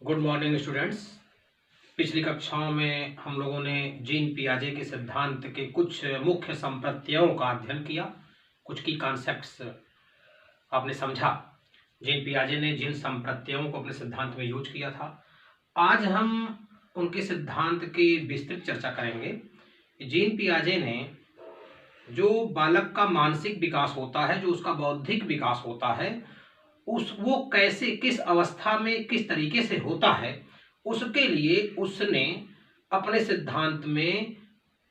Good morning students. पिछली कक्षाओं में हम लोगों ने जीन पियाजे के सिद्धांत के कुछ मुख्य संप्रत्ययों का अध्ययन किया, कुछ की कॉन्सेप्ट्स आपने समझा। जीन पियाजे ने जिन संप्रत्ययों को अपने सिद्धांत में यूज किया था, आज हम उनके सिद्धांत की विस्तृत चर्चा करेंगे। जीन पियाजे ने जो बालक का मानसिक विकास होता है, जो उसका बौद्धिक विकास होता है, वो कैसे, किस अवस्था में, किस तरीके से होता है, उसके लिए उसने अपने सिद्धांत में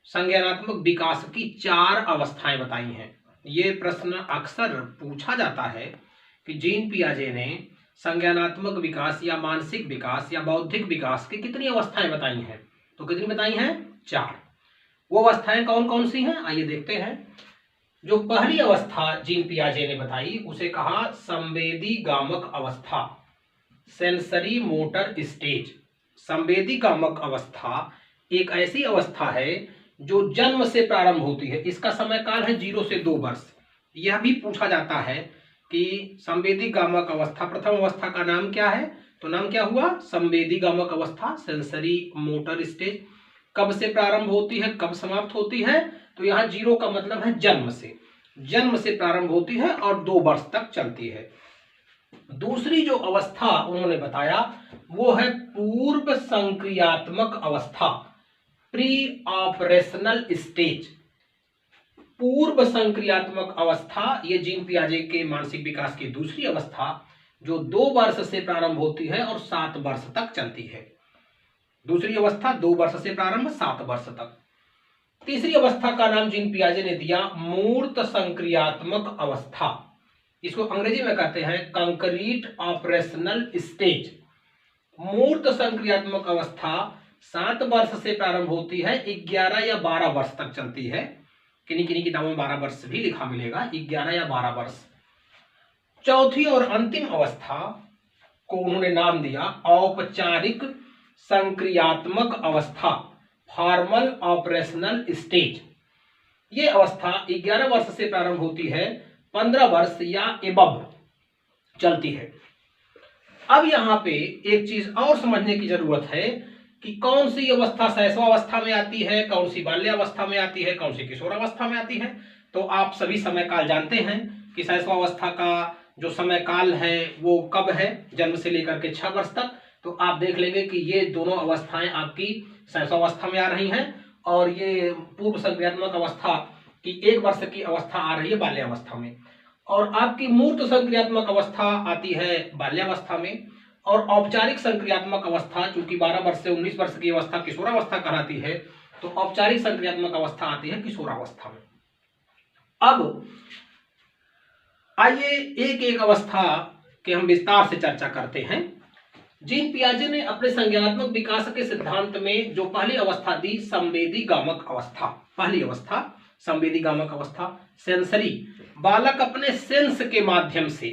संज्ञानात्मक विकास की 4 अवस्थाएं बताई हैं। ये प्रश्न अक्सर पूछा जाता है कि जीन पियाजे ने संज्ञानात्मक विकास या मानसिक विकास या बौद्धिक विकास की कितनी अवस्थाएं बताई हैं। तो कितनी बताई हैं? 4। वो अवस्थाएं कौन कौन सी हैं, आइए देखते हैं। जो पहली अवस्था जीन पियाजे ने बताई उसे कहा संवेदी गामक अवस्था, सेंसरी मोटर स्टेज। संवेदी गामक अवस्था एक ऐसी अवस्था है जो जन्म से प्रारंभ होती है। इसका समय काल है 0 से 2 वर्ष। यह भी पूछा जाता है कि संवेदी गामक अवस्था, प्रथम अवस्था का नाम क्या है? तो नाम क्या हुआ? संवेदी गामक अवस्था, सेंसरी मोटर स्टेज। कब से प्रारंभ होती है, कब समाप्त होती है? तो यहाँ 0 का मतलब है जन्म से प्रारंभ होती है और 2 वर्ष तक चलती है। दूसरी जो अवस्था उन्होंने बताया वो है पूर्व संक्रियात्मक अवस्था, प्री ऑपरेशनल स्टेज। पूर्व संक्रियात्मक अवस्था ये जीन पियाजे के मानसिक विकास की दूसरी अवस्था, जो 2 वर्ष से प्रारंभ होती है और 7 वर्ष तक चलती है। दूसरी अवस्था 2 वर्ष से प्रारंभ, 7 वर्ष तक। तीसरी अवस्था का नाम जीन पियाजे ने दिया मूर्त संक्रियात्मक अवस्था। इसको अंग्रेजी में कहते हैं कंक्रीट ऑपरेशनल स्टेज। मूर्त संक्रियात्मक अवस्था 7 वर्ष से प्रारंभ होती है, 11 या 12 वर्ष तक चलती है। किन्हीं किन्हीं किताबों में 12 वर्ष भी लिखा मिलेगा, 11 या 12 वर्ष। चौथी और अंतिम अवस्था को उन्होंने नाम दिया औपचारिक संक्रियात्मक अवस्था, फॉर्मल ऑपरेशनल स्टेज। ये अवस्था 11 वर्ष से प्रारंभ होती है, 15 वर्ष या एबव चलती है। अब यहाँ पे एक चीज और समझने की जरूरत है कि कौन सी अवस्था शैशवावस्था में आती है, कौन सी बाल्यावस्था में आती है, कौन सी किशोरावस्था में आती है। तो आप सभी समय काल जानते हैं कि शैशवावस्था का जो समय काल है वो कब है, जन्म से लेकर के 6 वर्ष तक। तो आप देख लेंगे कि ये दोनों अवस्थाएं आपकी शैशवावस्था में आ रही हैं और ये पूर्व संक्रियात्मक अवस्था की 1 वर्ष की अवस्था आ रही है बाल्यावस्था में, और आपकी मूर्त संक्रियात्मक अवस्था आती है बाल्यावस्था में, और औपचारिक संक्रियात्मक अवस्था चूंकि 12 वर्ष से 19 वर्ष की अवस्था किशोरावस्था कहलाती है, तो औपचारिक संक्रियात्मक अवस्था आती है किशोरावस्था में। अब आइए एक एक अवस्था के हम विस्तार से चर्चा करते हैं। जीन पियाजे ने अपने संज्ञानात्मक विकास के सिद्धांत में जो पहली अवस्था दी संवेदी गामक अवस्था, पहली अवस्था संवेदी गामक अवस्था, सेंसरी। बालक अपने सेंस के माध्यम से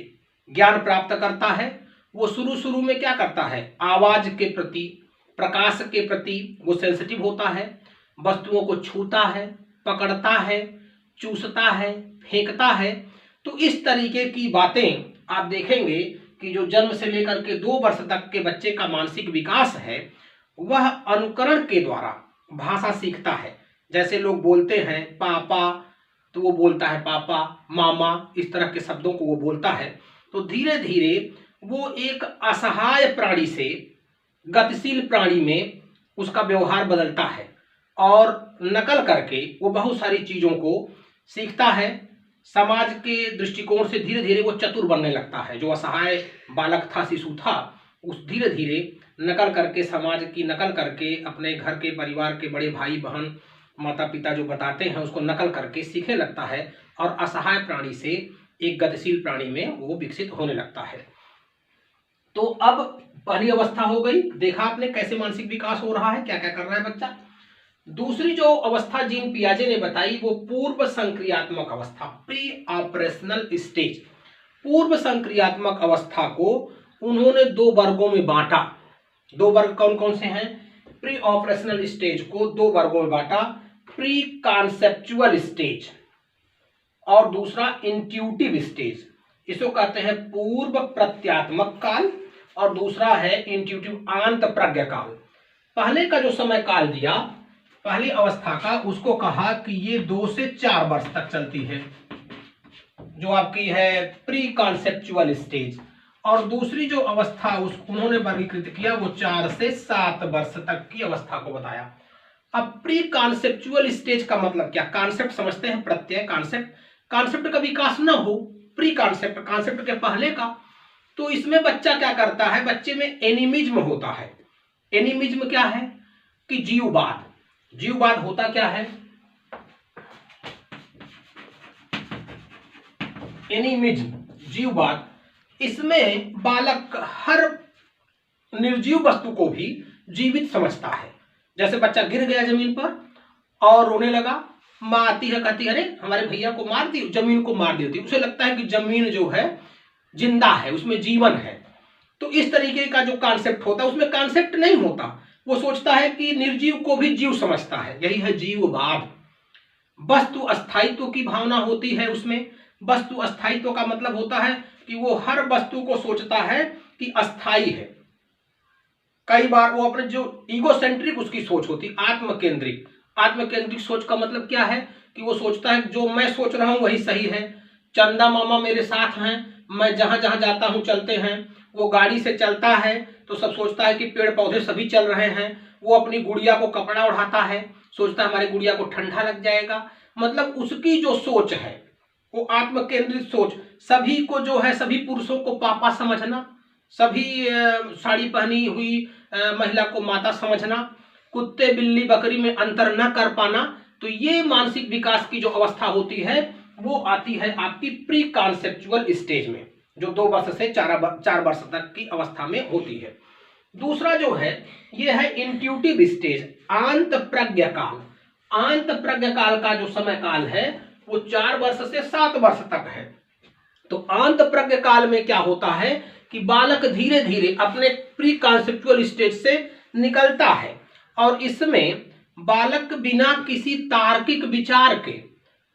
ज्ञान प्राप्त करता है। वो शुरू में क्या करता है? आवाज के प्रति, प्रकाश के प्रति वो सेंसिटिव होता है, वस्तुओं को छूता है, पकड़ता है, चूसता है, फेंकता है। तो इस तरीके की बातें आप देखेंगे कि जो जन्म से लेकर के 2 वर्ष तक के बच्चे का मानसिक विकास है वह अनुकरण के द्वारा भाषा सीखता है। जैसे लोग बोलते हैं पापा, तो वो बोलता है पापा, मामा, इस तरह के शब्दों को वो बोलता है। तो धीरे धीरे वो एक असहाय प्राणी से गतिशील प्राणी में उसका व्यवहार बदलता है और नकल करके वो बहुत सारी चीजों को सीखता है। समाज के दृष्टिकोण से धीरे धीरे वो चतुर बनने लगता है। जो असहाय बालक था, शिशु था, उस धीरे धीरे नकल करके, समाज की नकल करके, अपने घर के परिवार के बड़े भाई बहन, माता पिता जो बताते हैं उसको नकल करके सीखने लगता है और असहाय प्राणी से एक गतिशील प्राणी में वो विकसित होने लगता है। तो अब पहली अवस्था हो गई, देखा आपने कैसे मानसिक विकास हो रहा है, क्या क्या कर रहा है बच्चा। दूसरी जो अवस्था जीन पियाजे ने बताई वो पूर्व संक्रियात्मक अवस्था, प्री ऑपरेशनल स्टेज। पूर्व संक्रियात्मक अवस्था को उन्होंने 2 वर्गों में बांटा। 2 वर्ग कौन कौन से हैं? प्री ऑपरेशनल स्टेज को 2 वर्गों में बांटा, प्री कॉन्सेप्चुअल स्टेज और दूसरा इंट्यूटिव स्टेज। इसको कहते हैं पूर्व प्रत्यात्मक काल और दूसरा है इंट्यूटिव आंत प्रज्ञ काल। पहले का जो समय काल दिया पहली अवस्था का, उसको कहा कि ये 2 से 4 वर्ष तक चलती है, जो आपकी है प्री कॉन्सेप्चुअल स्टेज। और दूसरी जो अवस्था उस उन्होंने वर्गीकृत किया वो 4 से 7 वर्ष तक की अवस्था को बताया। अब प्री कॉन्सेप्चुअल स्टेज का मतलब क्या? कॉन्सेप्ट समझते हैं, प्रत्यय कॉन्सेप्ट, कॉन्सेप्ट का विकास ना हो, प्री कॉन्सेप्ट, कॉन्सेप्ट के पहले का। तो इसमें बच्चा क्या करता है, बच्चे में एनिमिज्म होता है। एनिमिज्म क्या है कि जीववाद। जीववाद होता क्या है? एनिमिज्म, जीववाद। इसमें बालक हर निर्जीव वस्तु को भी जीवित समझता है। जैसे बच्चा गिर गया जमीन पर और रोने लगा, माँ आती है कहती है अरे हमारे भैया को मार दी, जमीन को मार देती, उसे लगता है कि जमीन जो है जिंदा है, उसमें जीवन है। तो इस तरीके का जो कॉन्सेप्ट होता है उसमें कॉन्सेप्ट नहीं होता, वो सोचता है कि निर्जीव को भी जीव समझता है, यही है जीववाद। वस्तु अस्थायित्व की भावना होती है उसमें। वस्तु अस्थायित्व का मतलब होता है कि वो हर वस्तु को सोचता है कि अस्थाई है। कई बार वो अपने जो ईगोसेंट्रिक उसकी सोच होती, आत्मकेंद्रिक। आत्मकेंद्रिक सोच का मतलब क्या है कि वो सोचता है जो मैं सोच रहा हूं वही सही है, चंदा मामा मेरे साथ हैं, मैं जहां जहां जाता हूं चलते हैं। वो गाड़ी से चलता है तो सब सोचता है कि पेड़ पौधे सभी चल रहे हैं। वो अपनी गुड़िया को कपड़ा उठाता है, सोचता है हमारी गुड़िया को ठंडा लग जाएगा। मतलब उसकी जो सोच है वो आत्मकेंद्रित सोच। सभी को जो है, सभी पुरुषों को पापा समझना, सभी साड़ी पहनी हुई महिला को माता समझना, कुत्ते बिल्ली बकरी में अंतर न कर पाना। तो ये मानसिक विकास की जो अवस्था होती है वो आती है आपकी प्री कॉन्सेप्चुअल स्टेज में, जो 2 वर्ष से 4 वर्ष तक की अवस्था में होती है। दूसरा जो है ये है इंट्यूटिव स्टेज, आंत प्रज्ञ काल। आंत प्रज्ञ काल का जो समय काल है वो 4 वर्ष से 7 वर्ष तक है। तो आंत प्रज्ञ काल में क्या होता है कि बालक धीरे धीरे अपने प्री कॉन्सेप्चुअल स्टेज से निकलता है और इसमें बालक बिना किसी तार्किक विचार के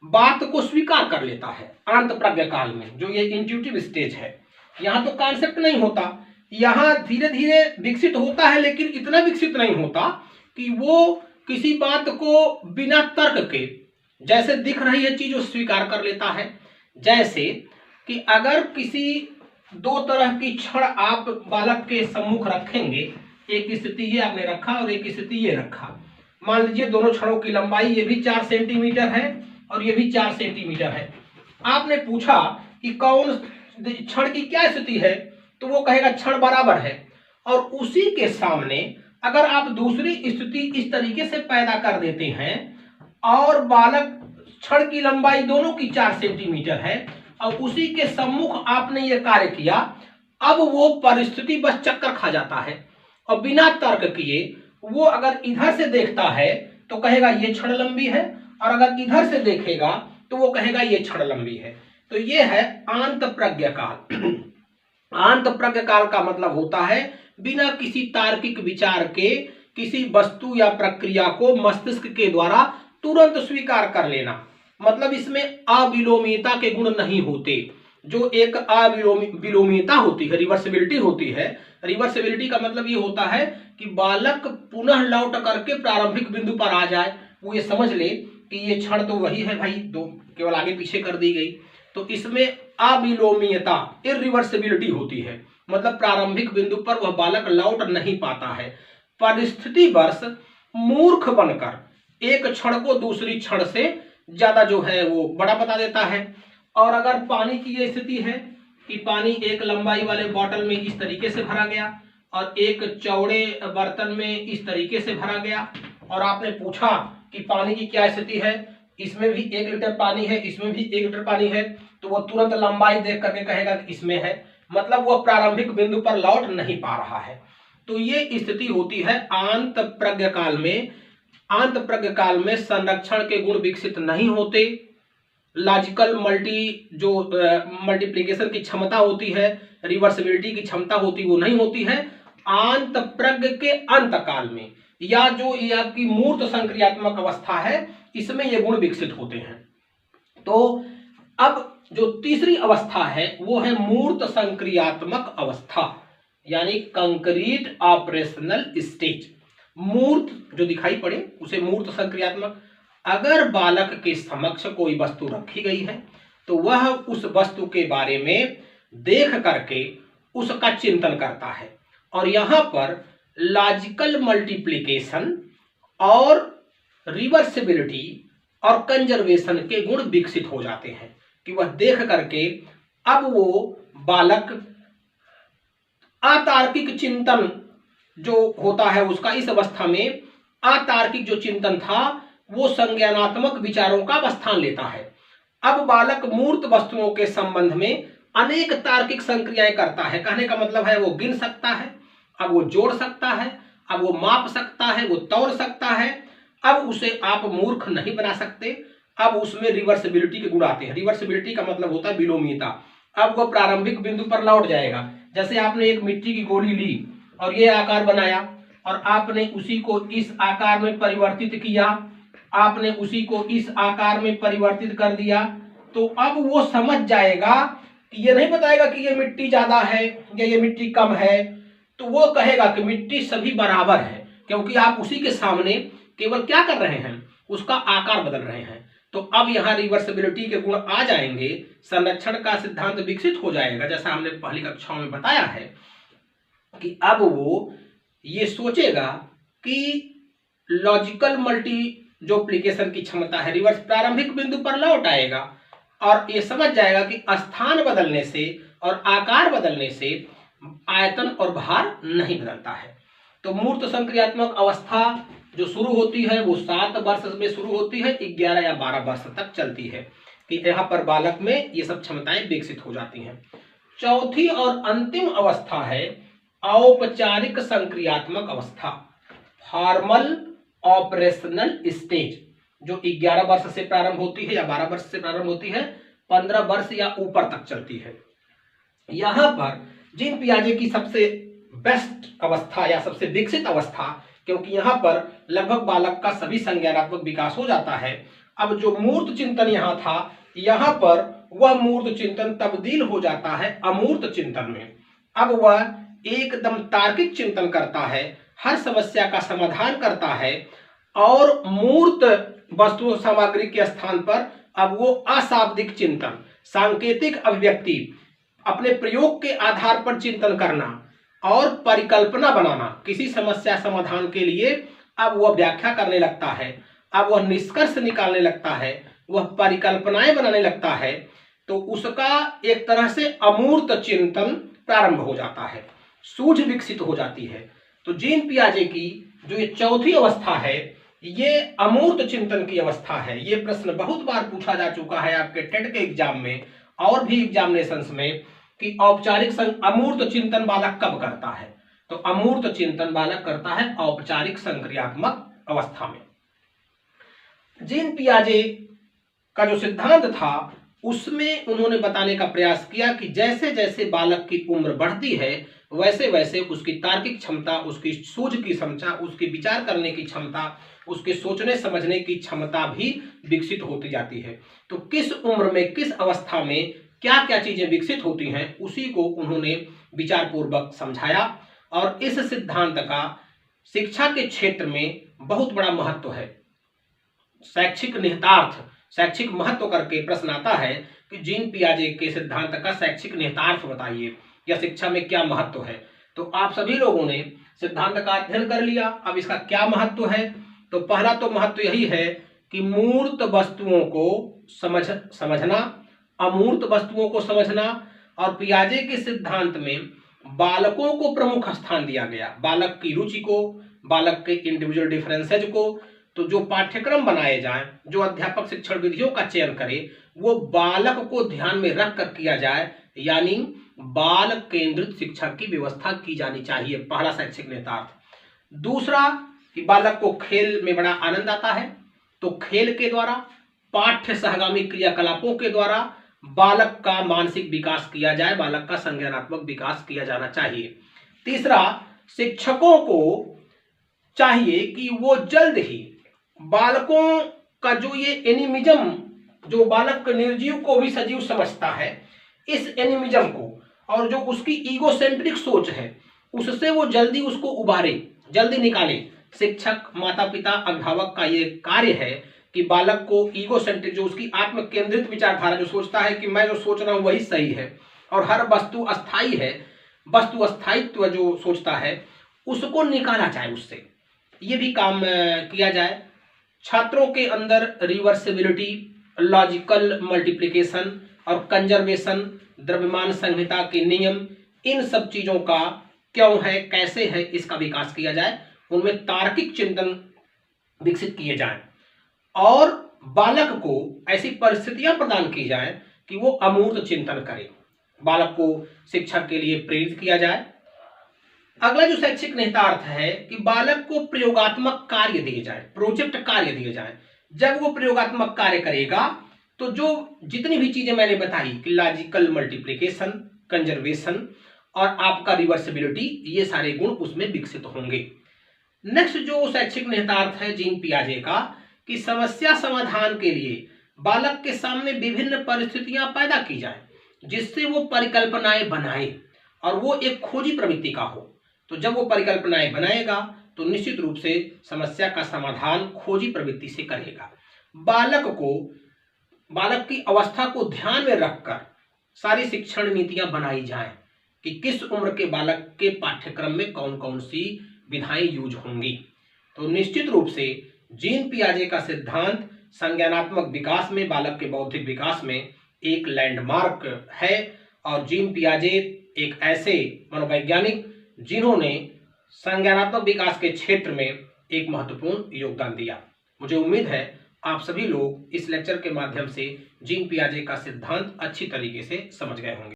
बात को स्वीकार कर लेता है। आंत प्रज्ञ काल में जो ये इंट्यूटिव स्टेज है, यहाँ तो कॉन्सेप्ट नहीं होता, यहाँ धीरे धीरे विकसित होता है, लेकिन इतना विकसित नहीं होता कि वो किसी बात को बिना तर्क के, जैसे दिख रही है चीज वो स्वीकार कर लेता है। जैसे कि अगर किसी 2 तरह की छड़ आप बालक के सम्मुख रखेंगे, एक स्थिति ये आपने रखा और एक स्थिति ये रखा। मान लीजिए दोनों छड़ों की लंबाई ये भी 4 सेंटीमीटर है और ये भी 4 सेंटीमीटर है। आपने पूछा कि कौन छड़ की क्या स्थिति है, तो वो कहेगा छड़ बराबर है। और उसी के सामने अगर आप दूसरी स्थिति इस तरीके से पैदा कर देते हैं और बालक, छड़ की लंबाई दोनों की 4 सेंटीमीटर है और उसी के सम्मुख आपने ये कार्य किया, अब वो परिस्थिति बस चक्कर खा जाता है और बिना तर्क किए वो अगर इधर से देखता है तो कहेगा ये छड़ लंबी है, और अगर इधर से देखेगा तो वो कहेगा ये छड़ लंबी है। तो ये है आंत प्रज्ञ काल। आंत प्रज्ञ काल का मतलब होता है बिना किसी तार्किक विचार के किसी वस्तु या प्रक्रिया को मस्तिष्क के द्वारा तुरंत स्वीकार कर लेना। मतलब इसमें अविलोमीयता के गुण नहीं होते। जो एक अविलोमीयता होती है, रिवर्सिबिलिटी होती है। रिवर्सिबिलिटी का मतलब ये होता है कि बालक पुनः लौट करके प्रारंभिक बिंदु पर आ जाए, वो ये समझ ले कि ये छड़ तो वही है भाई, दो केवल आगे पीछे कर दी गई। तो इसमें अविलोमीयता, इरिवर्सिबिलिटी होती है, मतलब प्रारंभिक बिंदु पर वह बालक लौट नहीं पाता है। परिस्थितिवश मूर्ख बनकर एक क्षण को दूसरी क्षण से ज्यादा जो है वो बड़ा बता देता है। और अगर पानी की ये स्थिति है कि पानी एक लंबाई वाले बोतल में इस तरीके से भरा गया और एक चौड़े बर्तन में इस तरीके से भरा गया, और आपने पूछा कि पानी की क्या स्थिति है, इसमें भी 1 लीटर पानी है, इसमें भी 1 लीटर पानी है, तो वो तुरंत लंबाई देख करके कहेगा कि इसमें है, मतलब वो प्रारंभिक बिंदु पर लौट नहीं पा रहा है। तो ये स्थिति होती है आंत प्रज्ञ काल में। आंत प्रज्ञ काल में संरक्षण के गुण विकसित नहीं होते, लॉजिकल मल्टीप्लिकेशन की क्षमता होती है, रिवर्सिबिलिटी की क्षमता होती वो नहीं होती है। आंत प्रज्ञ के अंत काल में या जो ये आपकी मूर्त संक्रियात्मक अवस्था है, इसमें ये गुण विकसित होते हैं। तो अब जो तीसरी अवस्था है वो है मूर्त संक्रियात्मक अवस्था। यानी कंक्रीट ऑपरेशनल स्टेज। मूर्त जो दिखाई पड़े उसे मूर्त संक्रियात्मक। अगर बालक के समक्ष कोई वस्तु रखी गई है तो वह उस वस्तु के बारे में देख करके उसका चिंतन करता है, और यहां पर लॉजिकल मल्टीप्लिकेशन और रिवर्सिबिलिटी और कंजर्वेशन के गुण विकसित हो जाते हैं कि वह देख करके अब वो बालक अतार्किक चिंतन जो होता है उसका, इस अवस्था में अतार्किक जो चिंतन था वो संज्ञानात्मक विचारों का स्थान लेता है। अब बालक मूर्त वस्तुओं के संबंध में अनेक तार्किक संक्रियाएं करता है। कहने का मतलब है वो गिन सकता है, अब वो जोड़ सकता है, अब वो माप सकता है, वो तौल सकता है। अब उसे आप मूर्ख नहीं बना सकते। अब उसमें रिवर्सिबिलिटी के गुण आते हैं। रिवर्सिबिलिटी का मतलब होता है विलोमीयता। अब वो प्रारंभिक बिंदु पर लौट जाएगा। जैसे आपने एक मिट्टी की गोली ली और ये आकार बनाया और आपने उसी को इस आकार में परिवर्तित किया, आपने उसी को इस आकार में परिवर्तित कर दिया, तो अब वो समझ जाएगा कि ये नहीं बताएगा कि ये मिट्टी ज्यादा है या ये मिट्टी कम है, तो वो कहेगा कि मिट्टी सभी बराबर है, क्योंकि आप उसी के सामने केवल क्या कर रहे हैं, उसका आकार बदल रहे हैं। तो अब यहाँ रिवर्सिबिलिटी के गुण आ जाएंगे, संरक्षण का सिद्धांत विकसित हो जाएगा। जैसा हमने पहली कक्षाओं में बताया है कि अब वो ये सोचेगा कि लॉजिकल मल्टीप्लिकेशन की क्षमता है, रिवर्स प्रारंभिक बिंदु पर लौट आएगा और ये समझ जाएगा कि स्थान बदलने से और आकार बदलने से आयतन और भार नहीं बदलता है। तो मूर्त संक्रियात्मक अवस्था जो शुरू होती है वो 7 वर्ष में शुरू होती है, 11 या 12 वर्ष तक चलती है कि यहाँ पर बालक में ये सब क्षमताएं विकसित हो जाती हैं। चौथी और अंतिम अवस्था है औपचारिक संक्रियात्मक अवस्था, फॉर्मल ऑपरेशनल स्टेज, जो 11 वर्ष से प्रारंभ होती है या 12 वर्ष से प्रारंभ होती है, 15 वर्ष या ऊपर तक चलती है। यहाँ पर जीन पियाजे की सबसे बेस्ट अवस्था या सबसे विकसित अवस्था, क्योंकि यहाँ पर लगभग बालक का सभी संज्ञानात्मक विकास हो जाता है। अब जो मूर्त चिंतन यहाँ था, यहाँ पर वह मूर्त चिंतन तब्दील हो जाता है अमूर्त चिंतन में। अब वह एकदम तार्किक चिंतन करता है, हर समस्या का समाधान करता है और मूर्त वस्तु सामग्री के स्थान पर अब वो अशाब्दिक चिंतन, सांकेतिक अभिव्यक्ति, अपने प्रयोग के आधार पर चिंतन करना और परिकल्पना बनाना, किसी समस्या समाधान के लिए अब वह व्याख्या करने लगता है, अब वह निष्कर्ष निकालने लगता है, वह परिकल्पनाएं बनाने लगता है। तो उसका एक तरह से अमूर्त चिंतन प्रारंभ हो जाता है, सूझ विकसित हो जाती है। तो जीन पियाजे की जो ये चौथी अवस्था है, ये अमूर्त चिंतन की अवस्था है। ये प्रश्न बहुत बार पूछा जा चुका है आपके टेट के एग्जाम में और भी एग्जामिनेशंस में कि औपचारिक अमूर्त चिंतन बालक कब करता है। तो अमूर्त चिंतन बालक करता है औपचारिक संक्रियात्मक अवस्था में। जीन पियाजे का जो सिद्धांत था उसमें उन्होंने बताने का प्रयास किया कि जैसे जैसे बालक की उम्र बढ़ती है वैसे वैसे उसकी तार्किक क्षमता, उसकी सूझ की क्षमता, उसकी विचार करने की क्षमता, उसके सोचने समझने की क्षमता भी विकसित होती जाती है। तो किस उम्र में किस अवस्था में क्या क्या चीजें विकसित होती हैं उसी को उन्होंने विचार पूर्वक समझाया और इस सिद्धांत का शिक्षा के क्षेत्र में बहुत बड़ा महत्व है। शैक्षिक निहितार्थ, शैक्षिक महत्व करके प्रश्न आता है कि जीन पियाजे के सिद्धांत का शैक्षिक निहितार्थ बताइए या शिक्षा में क्या महत्व है। तो आप सभी लोगों ने सिद्धांत का अध्ययन कर लिया, अब इसका क्या महत्व है। तो पहला तो महत्व यही है कि मूर्त वस्तुओं को समझना, अमूर्त वस्तुओं को समझना, और पियाजे के सिद्धांत में बालकों को प्रमुख स्थान दिया गया, बालक की रुचि को, बालक के इंडिविजुअल डिफरेंसेज को। तो जो पाठ्यक्रम बनाए जाएं, जो अध्यापक शिक्षण विधियों का चयन करे, वो बालक को ध्यान में रख कर किया जाए, यानी बाल केंद्रित शिक्षा की व्यवस्था की जानी चाहिए, पहला शैक्षिक निहितार्थ। दूसरा कि बालक को खेल में बड़ा आनंद आता है, तो खेल के द्वारा, पाठ्य सहगामी क्रियाकलापों के द्वारा बालक का मानसिक विकास किया जाए, बालक का संज्ञानात्मक विकास किया जाना चाहिए। तीसरा, शिक्षकों को चाहिए कि वो जल्द ही बालकों का जो ये एनिमिज्म, जो बालक निर्जीव को भी सजीव समझता है, इस एनिमिज्म को और जो उसकी ईगोसेंट्रिक सोच है, उससे वो जल्दी उसको उबारे, जल्दी निकाले। शिक्षक, माता पिता, अभिभावक का ये कार्य है कि बालक को ईगो सेंट्रिक, जो उसकी आत्म केंद्रित विचारधारा, जो सोचता है कि मैं जो सोच रहा हूं वही सही है और हर वस्तु अस्थाई है, वस्तु अस्थायित्व जो सोचता है, उसको निकाला जाए उससे। ये भी काम किया जाए। छात्रों के अंदर रिवर्सिबिलिटी, लॉजिकल मल्टीप्लिकेशन और कंजर्वेशन, द्रव्यमान संहिता के नियम, इन सब चीजों का क्यों है, कैसे है, इसका विकास किया जाए। उनमें तार्किक चिंतन विकसित किए जाएं और बालक को ऐसी परिस्थितियां प्रदान की जाएं कि वो अमूर्त चिंतन करे। बालक को शिक्षा के लिए प्रेरित किया जाए। अगला जो शैक्षिक निहितार्थ है कि बालक को प्रयोगात्मक कार्य दिए जाए, प्रोजेक्ट कार्य दिए जाए। जब वो प्रयोगात्मक कार्य करेगा तो जो जितनी भी चीजें मैंने बताई कि लॉजिकल मल्टीप्लिकेशन, कंजर्वेशन और आपका रिवर्सिबिलिटी, ये सारे गुण उसमें विकसित होंगे। नेक्स्ट जो शैक्षिक निहितार्थ है जीन पियाजे का, कि समस्या समाधान के लिए बालक के सामने विभिन्न परिस्थितियां पैदा की जाए जिससे वो परिकल्पनाएं बनाए और वो एक खोजी प्रवृत्ति का हो। तो जब वो परिकल्पनाएं बनाएगा तो निश्चित रूप से समस्या का समाधान खोजी प्रवृत्ति से करेगा। बालक की अवस्था को ध्यान में रखकर सारी शिक्षण नीतियां बनाई जाएं कि किस उम्र के बालक के पाठ्यक्रम में कौन कौन सी विधाएं यूज होंगी। तो निश्चित रूप से जीन पियाजे का सिद्धांत संज्ञानात्मक विकास में, बालक के बौद्धिक विकास में एक लैंडमार्क है और जीन पियाजे एक ऐसे मनोवैज्ञानिक जिन्होंने संज्ञानात्मक विकास के क्षेत्र में एक महत्वपूर्ण योगदान दिया। मुझे उम्मीद है आप सभी लोग इस लेक्चर के माध्यम से जीन पियाजे का सिद्धांत अच्छी तरीके से समझ गए होंगे।